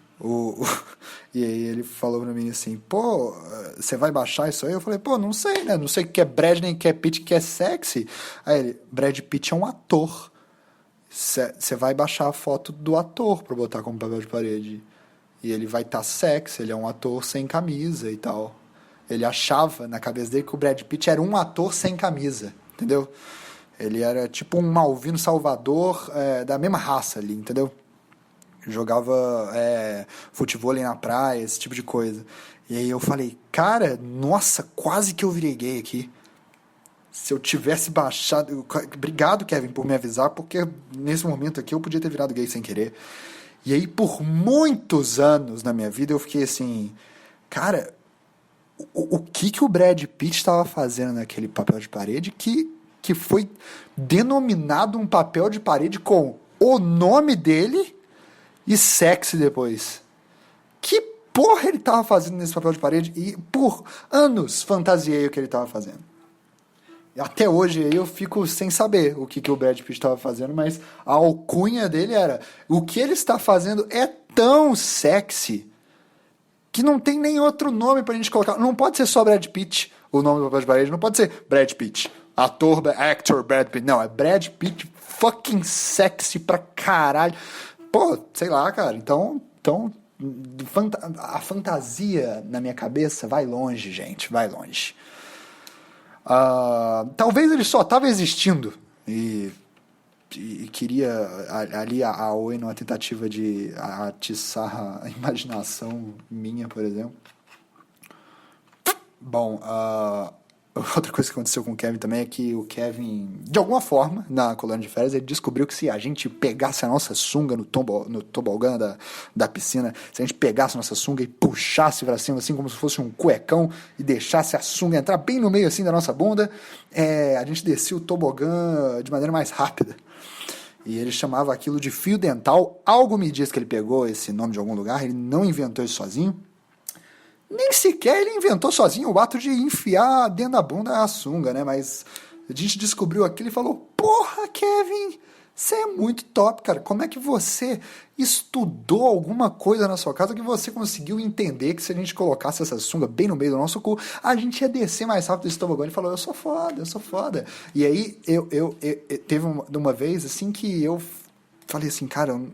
E aí ele falou pra mim assim, pô, você vai baixar isso aí? Eu falei, pô, não sei, né? Não sei o que é Brad, nem o que é Pitt, que é sexy. Aí ele, Brad Pitt é um ator. Você vai baixar a foto do ator pra botar como papel de parede. E ele vai estar sexy, ele é um ator sem camisa e tal. Ele achava na cabeça dele que o Brad Pitt era um ator sem camisa, entendeu? Ele era tipo um Malvino Salvador da mesma raça ali, entendeu? Jogava futevôlei na praia, esse tipo de coisa. E aí eu falei, cara, nossa, quase que eu virei gay aqui. Se eu tivesse baixado... Obrigado, Kevin, por me avisar, porque nesse momento aqui eu podia ter virado gay sem querer. E aí, por muitos anos na minha vida, eu fiquei assim, cara... O que o Brad Pitt estava fazendo naquele papel de parede que foi denominado um papel de parede com o nome dele e sexy depois? Que porra ele estava fazendo nesse papel de parede? E por anos fantasiei o que ele estava fazendo. E até hoje eu fico sem saber o que o Brad Pitt estava fazendo, mas a alcunha dele era: o que ele está fazendo é tão sexy que não tem nem outro nome pra gente colocar. Não pode ser só Brad Pitt, o nome do papel de parede. Não pode ser Brad Pitt, actor Brad Pitt. Não, é Brad Pitt fucking sexy pra caralho. Pô, sei lá, cara. Então a fantasia na minha cabeça vai longe, gente. Vai longe. Talvez ele só tava existindo e queria ali a Oi numa tentativa de atiçar a imaginação minha, por exemplo. Bom, outra coisa que aconteceu com o Kevin também é que o Kevin, de alguma forma, na colônia de férias, ele descobriu que se a gente pegasse a nossa sunga no tobogã da piscina, se a gente pegasse a nossa sunga e puxasse pra cima, assim como se fosse um cuecão, e deixasse a sunga entrar bem no meio assim da nossa bunda, a gente descia o tobogã de maneira mais rápida. E ele chamava aquilo de fio dental. Algo me diz que ele pegou esse nome de algum lugar, ele não inventou isso sozinho. Nem sequer ele inventou sozinho o ato de enfiar dentro da bunda a sunga, né? Mas a gente descobriu aquilo e falou, porra, Kevin, você é muito top, cara. Como é que você estudou alguma coisa na sua casa que você conseguiu entender que se a gente colocasse essa sunga bem no meio do nosso cu, a gente ia descer mais rápido desse tobogã? Ele falou, eu sou foda. E aí, teve uma vez, assim, que eu falei assim, cara, eu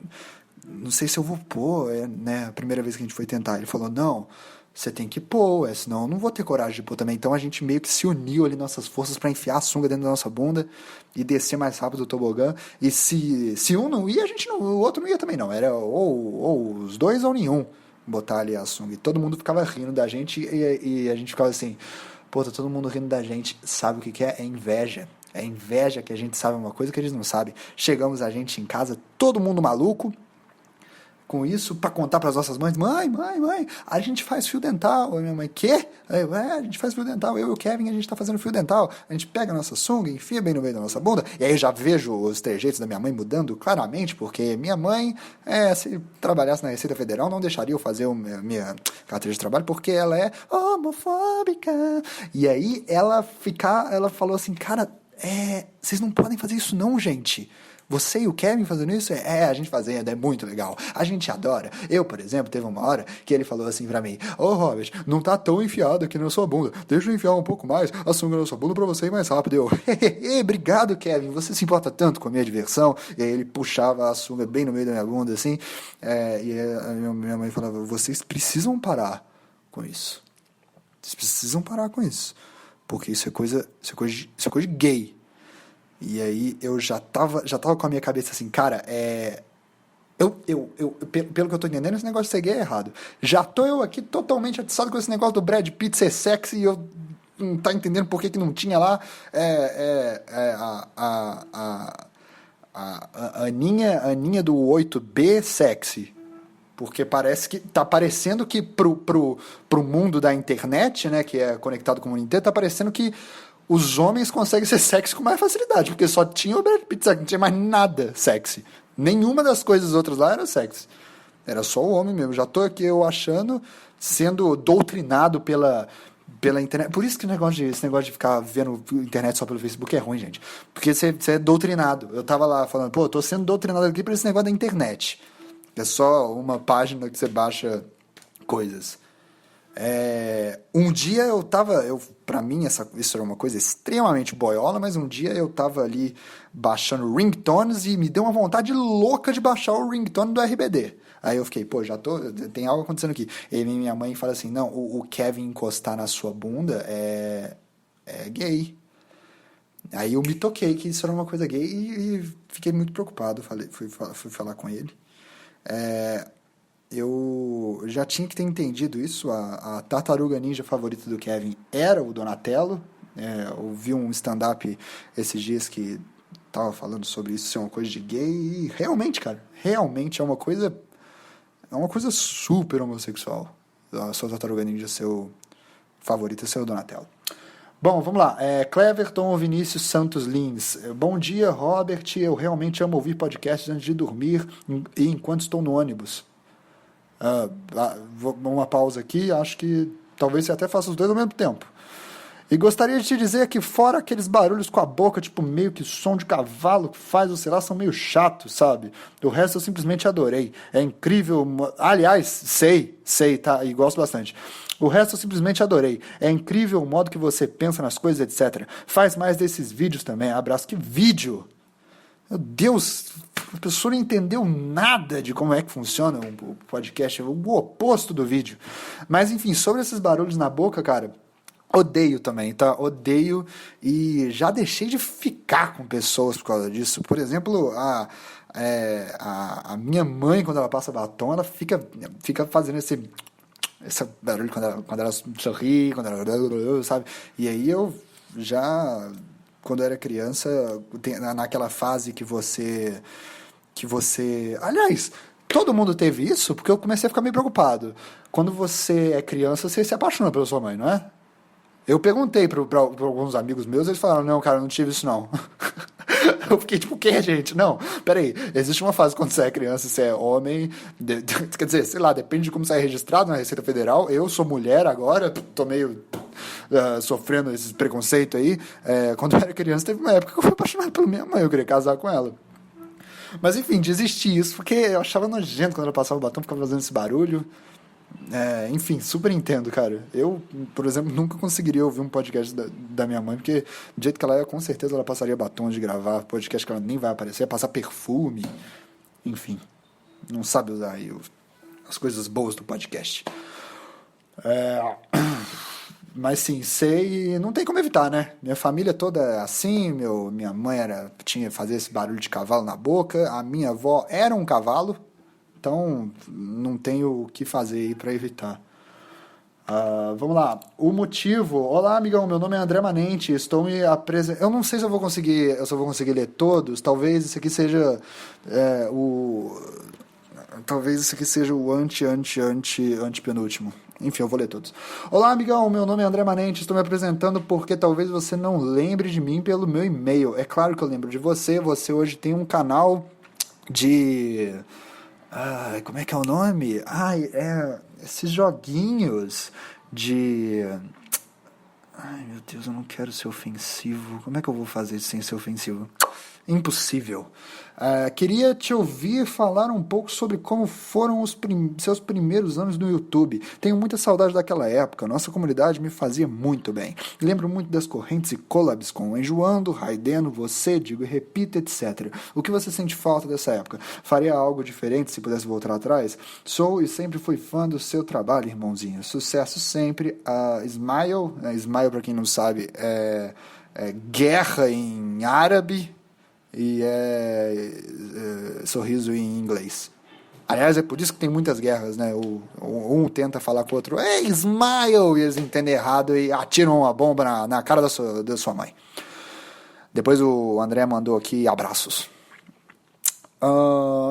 não sei se eu vou pôr, né? A primeira vez que a gente foi tentar. Ele falou, não, você tem que pôr, senão eu não vou ter coragem de pôr também. Então a gente meio que se uniu ali nossas forças pra enfiar a sunga dentro da nossa bunda e descer mais rápido o tobogã. E se um não ia, o outro não ia também não. Era ou os dois ou nenhum botar ali a sunga. E todo mundo ficava rindo da gente e a gente ficava assim, pô, tá todo mundo rindo da gente. Sabe o que é? É inveja. É inveja que a gente sabe uma coisa que eles não sabem. Chegamos a gente em casa, todo mundo maluco, com isso para contar para as nossas mães. Mãe, a gente faz fio dental. E minha mãe, quê? A gente faz fio dental. Eu e o Kevin, a gente tá fazendo fio dental. A gente pega a nossa sunga, enfia bem no meio da nossa bunda. E aí eu já vejo os trejeitos da minha mãe mudando claramente, porque minha mãe, se trabalhasse na Receita Federal, não deixaria eu fazer minha carteira de trabalho, porque ela é homofóbica. E aí ela falou assim, cara, vocês não podem fazer isso não, gente. Você e o Kevin fazendo isso? A gente fazendo, é muito legal. A gente adora. Eu, por exemplo, teve uma hora que ele falou assim pra mim, Robert, não tá tão enfiado aqui na sua bunda. Deixa eu enfiar um pouco mais a sunga na sua bunda pra você ir mais rápido. Eu, obrigado, Kevin. Você se importa tanto com a minha diversão? E aí ele puxava a sunga bem no meio da minha bunda, assim. E a minha mãe falava, vocês precisam parar com isso. Vocês precisam parar com isso. Porque isso é coisa de gay. E aí eu já tava com a minha cabeça assim, cara, pelo que eu tô entendendo, esse negócio de ser gay é errado. Já tô eu aqui totalmente atiçado com esse negócio do Brad Pitt ser sexy e eu não tá entendendo por que não tinha lá a Aninha do 8B sexy. Porque tá parecendo que pro mundo da internet, né, que é conectado com o mundo inteiro, tá parecendo que os homens conseguem ser sexy com mais facilidade, porque só tinha o Brad Pitt, não tinha mais nada sexy. Nenhuma das coisas outras lá era sexy. Era só o homem mesmo. Já tô aqui eu achando, sendo doutrinado pela internet. Por isso que esse negócio de ficar vendo internet só pelo Facebook é ruim, gente. Porque você é doutrinado. Eu tava lá falando, eu tô sendo doutrinado aqui por esse negócio da internet. É só uma página que você baixa coisas. Um dia pra mim isso era uma coisa extremamente boiola, mas um dia eu tava ali baixando ringtones e me deu uma vontade louca de baixar o ringtone do RBD. Aí eu fiquei, tem algo acontecendo aqui. E minha mãe fala assim, não, o Kevin encostar na sua bunda é gay. Aí eu me toquei que isso era uma coisa gay e fiquei muito preocupado, fui falar com ele. Eu já tinha que ter entendido isso. A tartaruga ninja favorita do Kevin era o Donatello. Eu vi um stand-up esses dias que tava falando sobre isso ser uma coisa de gay. E realmente, cara, é uma coisa super homossexual. A sua tartaruga ninja seu favorita ser o Donatello. Bom, vamos lá. Cleverton Vinícius Santos Lins. Bom dia, Robert. Eu realmente amo ouvir podcasts antes de dormir e enquanto estou no ônibus. Uma pausa aqui. Acho que talvez você até faça os dois ao mesmo tempo. E gostaria de te dizer que fora aqueles barulhos com a boca, tipo meio que som de cavalo que faz, ou sei lá, são meio chatos, sabe? O resto eu simplesmente adorei. É incrível. Aliás, sei, tá? E gosto bastante. O resto eu simplesmente adorei. É incrível o modo que você pensa nas coisas, etc. Faz mais desses vídeos também. Abraço. Que vídeo! Meu Deus! A pessoa não entendeu nada de como é que funciona o podcast. O oposto do vídeo. Mas, enfim, sobre esses barulhos na boca, cara... Odeio também, tá? Odeio e já deixei de ficar com pessoas por causa disso. Por exemplo, a minha mãe, quando ela passa batom, ela fica fazendo esse barulho quando ela sorri, quando ela... sabe? E aí eu já, quando eu era criança, naquela fase que você... Aliás... Todo mundo teve isso, porque eu comecei a ficar meio preocupado. Quando você é criança, você se apaixona pela sua mãe, não é? Eu perguntei pra alguns amigos meus, eles falaram, não, cara, eu não tive isso, não. Eu fiquei tipo, o que, gente? Não, peraí, existe uma fase quando você é criança, você é homem, quer dizer, sei lá, depende de como você é registrado na Receita Federal, eu sou mulher agora, tô meio sofrendo esse preconceito aí. Quando eu era criança, teve uma época que eu fui apaixonado pela minha mãe, eu queria casar com ela. Mas enfim, desisti isso, porque eu achava nojento quando ela passava o batom, ficava fazendo esse barulho. Enfim, super entendo, cara. Eu, por exemplo, nunca conseguiria ouvir um podcast da minha mãe, porque do jeito que ela é, com certeza ela passaria batom de gravar podcast que ela nem vai aparecer, passar perfume, enfim, não sabe usar aí as coisas boas do podcast. Mas sim, sei, não tem como evitar, né? Minha família toda é assim, minha mãe fazia esse barulho de cavalo na boca, a minha avó era um cavalo. Então, não tenho o que fazer aí para evitar. Vamos lá. O motivo... Olá, amigão. Meu nome é André Manente. Estou me apresentando... Eu não sei se eu vou conseguir ler todos. Talvez isso aqui seja Talvez esse aqui seja o antepenúltimo. Enfim, eu vou ler todos. Olá, amigão. Meu nome é André Manente. Estou me apresentando porque talvez você não lembre de mim pelo meu e-mail. É claro que eu lembro de você. Você hoje tem um canal de... como é que é o nome? Esses joguinhos de... Ai, meu Deus, eu não quero ser ofensivo. Como é que eu vou fazer isso sem ser ofensivo? Impossível. Queria te ouvir falar um pouco sobre como foram os seus primeiros anos no YouTube. Tenho muita saudade daquela época. Nossa comunidade me fazia muito bem. Lembro muito das correntes e collabs com o Enjoando, Raideno, Você, Digo e Repita, etc. O que você sente falta dessa época? Faria algo diferente se pudesse voltar atrás? Sou e sempre fui fã do seu trabalho, irmãozinho. Sucesso sempre. Smile, Smile, para quem não sabe, é guerra em árabe e sorriso em inglês. Aliás, é por isso que tem muitas guerras, né? Um tenta falar com o outro, "Ei, smile!" E eles entendem errado e atiram uma bomba na cara da sua mãe. Depois o André mandou aqui abraços.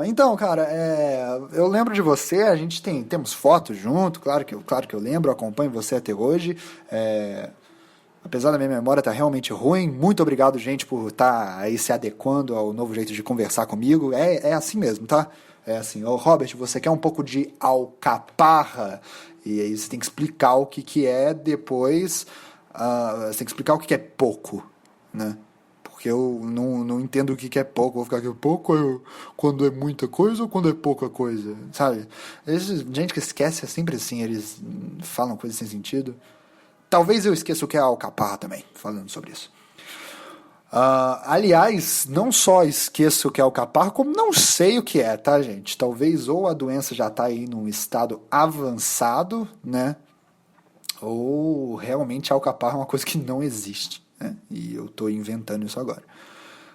Então, cara, eu lembro de você, a gente temos fotos junto, claro que eu lembro, acompanho você até hoje. Apesar da minha memória estar realmente ruim, muito obrigado, gente, por estar aí se adequando ao novo jeito de conversar comigo. É assim mesmo, tá? É assim, Robert, você quer um pouco de alcaparra? E aí você tem que explicar o que é depois. Você tem que explicar o que é pouco, né? Porque eu não entendo o que é pouco. Vou ficar aqui, pouco quando é muita coisa ou quando é pouca coisa, sabe? Gente que esquece é sempre assim, eles falam coisas sem sentido. Talvez eu esqueça o que é alcaparra também, falando sobre isso. Aliás, não só esqueço o que é alcaparra, como não sei o que é, tá, gente? Talvez ou a doença já tá aí num estado avançado, né? Ou realmente a alcaparra é uma coisa que não existe, né? E eu tô inventando isso agora.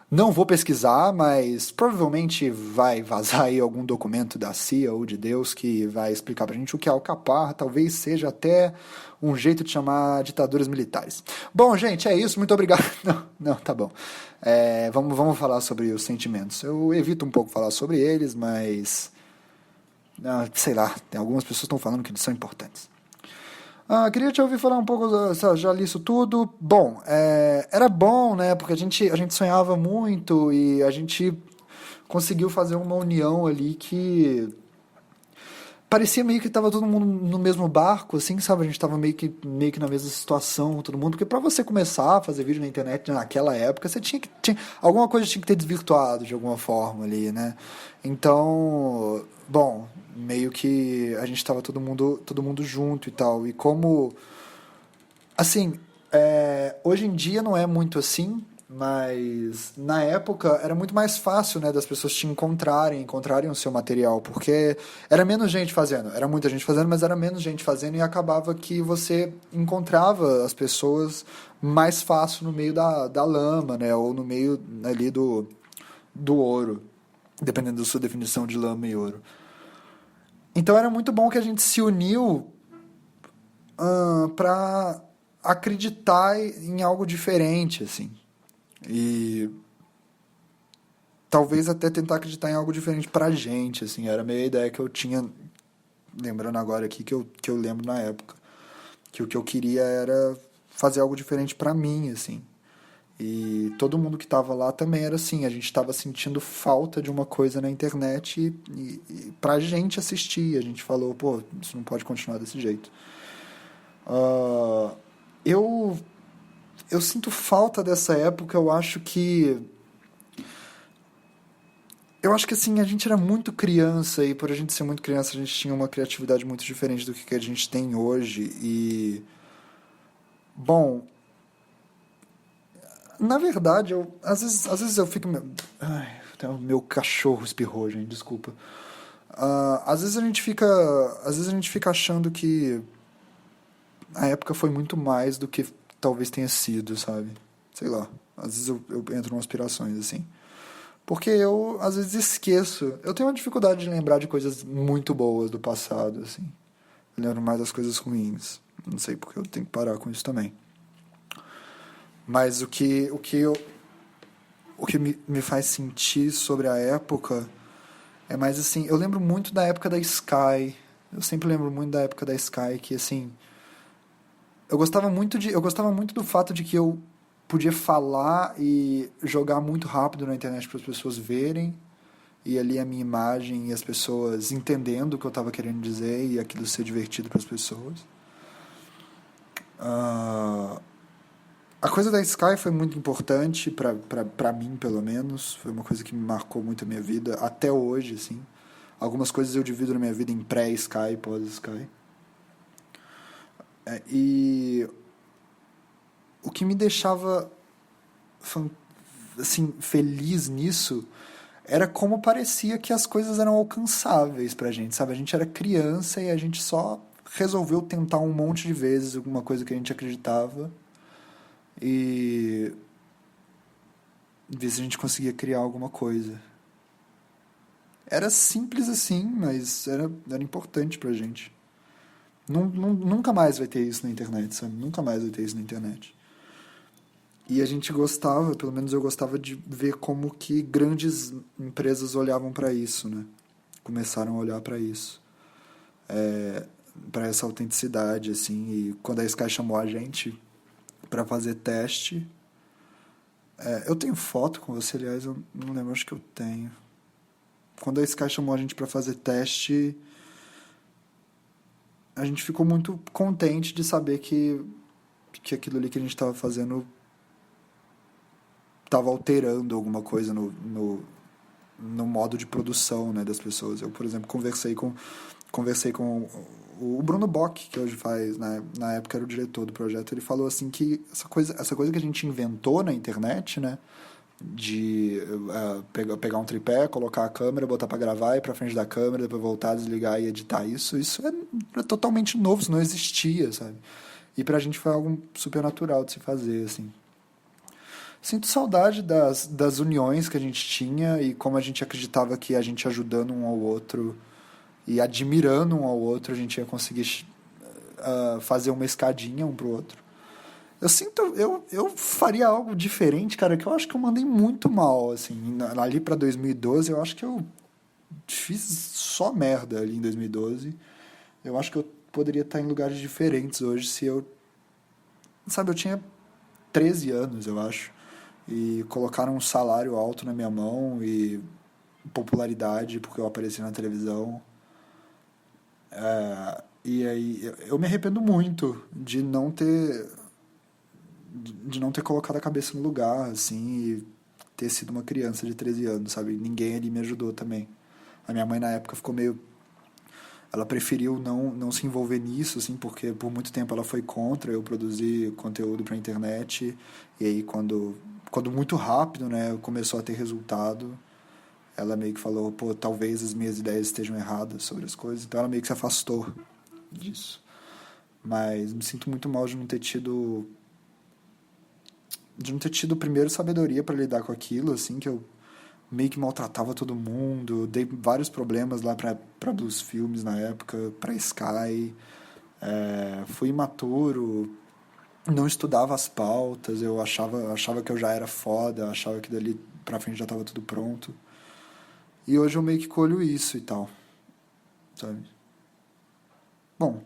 Não vou pesquisar, mas provavelmente vai vazar aí algum documento da CIA ou de Deus que vai explicar pra gente o que é alcaparra. Talvez seja até um jeito de chamar ditaduras militares. Bom, gente, é isso. Muito obrigado. Não, tá bom. Vamos falar sobre os sentimentos. Eu evito um pouco falar sobre eles, mas... sei lá, tem algumas pessoas que estão falando que eles são importantes. Queria te ouvir falar um pouco, já li isso tudo. Bom, era bom, né, porque a gente sonhava muito e a gente conseguiu fazer uma união ali que parecia meio que estava todo mundo no mesmo barco, assim, sabe? A gente estava meio que na mesma situação com todo mundo, porque para você começar a fazer vídeo na internet naquela época, você alguma coisa tinha que ter desvirtuado de alguma forma ali, né? Então, bom, meio que a gente estava todo mundo junto e tal. E como, assim, hoje em dia não é muito assim, mas na época era muito mais fácil, né, das pessoas te encontrarem o seu material, porque era menos gente fazendo, era muita gente fazendo, mas era menos gente fazendo e acabava que você encontrava as pessoas mais fácil no meio da lama, né, ou no meio ali do ouro, dependendo da sua definição de lama e ouro. Então era muito bom que a gente se uniu para acreditar em algo diferente, assim. E talvez até tentar acreditar em algo diferente pra gente, assim. Era meio a ideia que eu tinha, lembrando agora aqui, que eu lembro na época. Que o que eu queria era fazer algo diferente pra mim, assim. E todo mundo que estava lá também era assim, a gente estava sentindo falta de uma coisa na internet e pra gente assistir, a gente falou, pô, isso não pode continuar desse jeito. Eu sinto falta dessa época, eu acho que assim, a gente era muito criança e por a gente ser muito criança a gente tinha uma criatividade muito diferente do que a gente tem hoje e... Bom... Na verdade, às vezes eu fico... Ai, meu cachorro espirrou, gente, desculpa. Às vezes a gente fica achando que a época foi muito mais do que talvez tenha sido, sabe? Sei lá. Às vezes eu entro em aspirações, assim. Porque eu, às vezes, esqueço. Eu tenho uma dificuldade de lembrar de coisas muito boas do passado, assim. Eu lembro mais das coisas ruins. Não sei porque eu tenho que parar com isso também. Mas o que me faz sentir sobre a época É mais assim, eu lembro muito da época da Sky. Eu sempre lembro muito da época da Sky, que assim, eu gostava muito do fato de que eu podia falar e jogar muito rápido na internet para as pessoas verem, e ali a minha imagem e as pessoas entendendo o que eu estava querendo dizer e aquilo ser divertido para as pessoas. Ah, a coisa da Sky foi muito importante para mim, pelo menos. Foi uma coisa que me marcou muito a minha vida, até hoje, assim. Algumas coisas eu divido na minha vida em pré-Sky e pós-Sky. E o que me deixava assim, feliz nisso era como parecia que as coisas eram alcançáveis pra gente, sabe? A gente era criança e a gente só resolveu tentar um monte de vezes alguma coisa que a gente acreditava e ver se a gente conseguia criar alguma coisa. Era simples assim, mas era importante pra gente. Nunca mais vai ter isso na internet, sabe? Nunca mais vai ter isso na internet. E a gente gostava, pelo menos eu gostava de ver como que grandes empresas olhavam para isso, né? Começaram a olhar para isso, para essa autenticidade, assim. E quando a Sky chamou a gente para fazer teste, eu tenho foto com você, aliás, eu não lembro, acho que eu tenho. Quando a Sky chamou a gente para fazer teste, a gente ficou muito contente de saber que aquilo ali que a gente estava fazendo estava alterando alguma coisa no modo de produção, né, das pessoas. Eu, por exemplo, conversei com o Bruno Bock, que hoje faz, na época era o diretor do projeto. Ele falou assim que essa coisa que a gente inventou na internet, né, de pegar um tripé, colocar a câmera, botar para gravar, ir para frente da câmera, depois voltar, desligar e editar, isso é totalmente novo, isso não existia, sabe? E pra gente foi algo super natural de se fazer, assim. Sinto saudade das uniões que a gente tinha e como a gente acreditava que a gente ajudando um ao outro e admirando um ao outro, a gente ia conseguir fazer uma escadinha um pro outro. Eu faria algo diferente, cara, que eu acho que eu mandei muito mal, assim, ali pra 2012, eu acho que eu fiz só merda ali em 2012. Eu acho que eu poderia estar em lugares diferentes hoje se eu, sabe, eu tinha 13 anos, eu acho, e colocaram um salário alto na minha mão e popularidade porque eu apareci na televisão. E aí eu me arrependo muito de não ter colocado a cabeça no lugar, assim, e ter sido uma criança de 13 anos, sabe? Ninguém ali me ajudou também. A minha mãe na época ficou meio, ela preferiu não se envolver nisso, assim, porque por muito tempo ela foi contra eu produzir conteúdo pra internet. E aí quando muito rápido, né, começou a ter resultado, ela meio que falou, pô, talvez as minhas ideias estejam erradas sobre as coisas. Então ela meio que se afastou disso. Mas me sinto muito mal de não ter tido primeiro sabedoria para lidar com aquilo, assim, que eu meio que maltratava todo mundo, dei vários problemas lá para Blues Filmes na época, para Sky, fui imaturo, não estudava as pautas, eu achava que eu já era foda, achava que dali pra frente já tava tudo pronto. E hoje eu meio que colho isso e tal, sabe? Bom,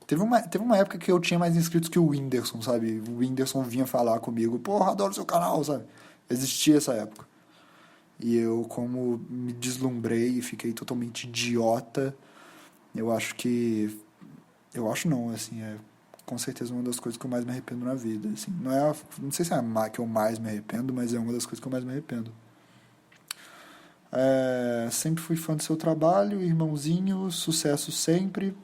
teve uma época que eu tinha mais inscritos que o Whindersson, sabe? O Whindersson vinha falar comigo, porra, adoro seu canal, sabe? Existia essa época. E eu, como me deslumbrei e fiquei totalmente idiota, eu acho que. Eu acho não, assim, é com certeza uma das coisas que eu mais me arrependo na vida. Assim. Não sei se é a que eu mais me arrependo, mas é uma das coisas que eu mais me arrependo. Sempre fui fã do seu trabalho, irmãozinho, sucesso sempre.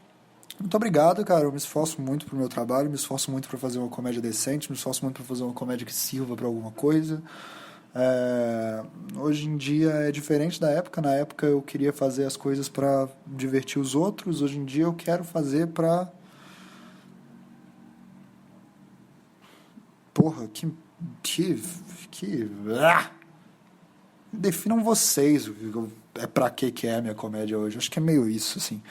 Muito obrigado, cara. Eu me esforço muito pro meu trabalho, me esforço muito para fazer uma comédia decente, me esforço muito para fazer uma comédia que sirva para alguma coisa. Hoje em dia é diferente da época. Na época eu queria fazer as coisas para divertir os outros. Hoje em dia eu quero fazer para. Porra, que. Definam vocês pra que é a minha comédia hoje. Acho que é meio isso, assim.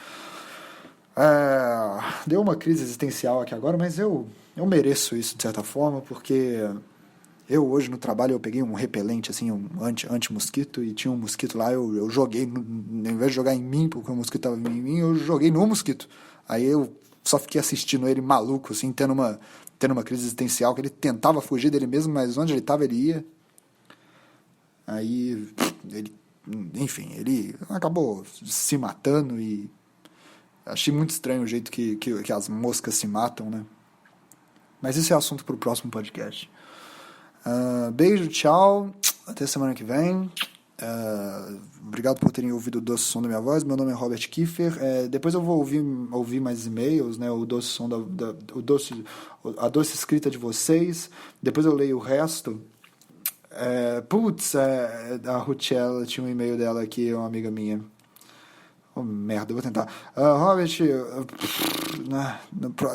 Deu uma crise existencial aqui agora, mas eu mereço isso de certa forma, porque Eu hoje no trabalho eu peguei um repelente, assim, um anti-mosquito, e tinha um mosquito lá, eu joguei, ao invés de jogar em mim, porque o mosquito estava em mim, eu joguei no mosquito. Aí eu só fiquei assistindo ele maluco, assim, tendo uma crise existencial, que ele tentava fugir dele mesmo, mas onde ele estava ele ia. Aí, enfim, ele acabou se matando e achei muito estranho o jeito que as moscas se matam, né? Mas esse é assunto para o próximo podcast. Beijo, tchau, até semana que vem. Obrigado por terem ouvido o doce som da minha voz. Meu nome é Robert Kiefer. Depois eu vou ouvir mais e-mails, né? O doce som a doce escrita de vocês. Depois eu leio o resto. A Ruchella tinha um e-mail dela aqui, uma amiga minha. Oh, merda, eu vou tentar. Robert,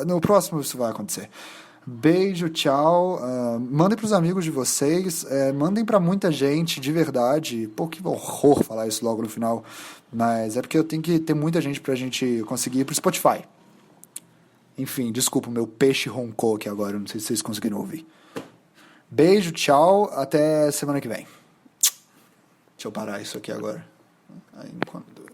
no próximo isso vai acontecer. Beijo, tchau. Mandem pros amigos de vocês. Mandem pra muita gente, de verdade. Pô, que horror falar isso logo no final. Mas é porque eu tenho que ter muita gente pra gente conseguir ir pro Spotify. Enfim, desculpa, meu peixe roncou aqui agora. Não sei se vocês conseguiram ouvir. Beijo, tchau. Até semana que vem. Deixa eu parar isso aqui agora. Aí, enquanto...